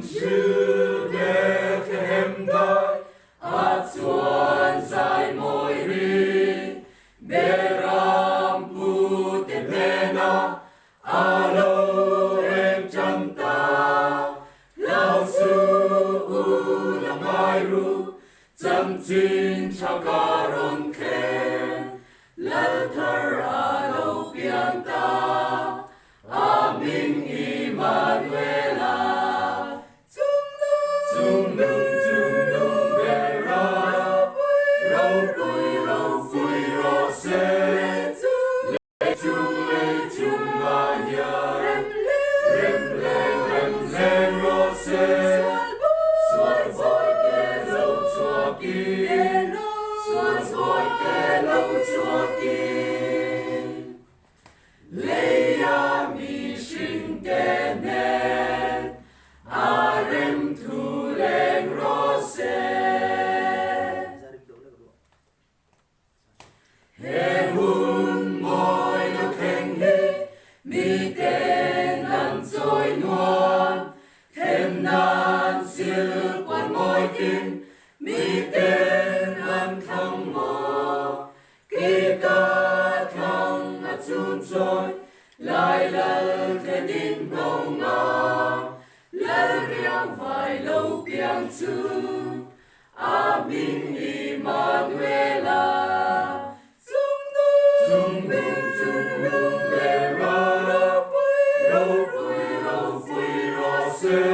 Sư Bethlehem đói chuan dài môi ri beram pu te pena alo em chăm ta lao su u la mai ru chăm chin cha ca ron khe lal thar alo pian ta amin Immanuela chung nung bera rau pui ro se le chung aya rem ro se suan boy ke lo chua ki Leia mi shin tenen arem thu leng rose he hun moi lo khen hi mi ten lan choi nuam thêm nan siêu quan moi tin mi ten lan thăng mo ki ca thăng a chun choi lại lal khen din ngong ngong lal riang vai lâu piang chu amin Immanuela chung nung bera rau pui ro se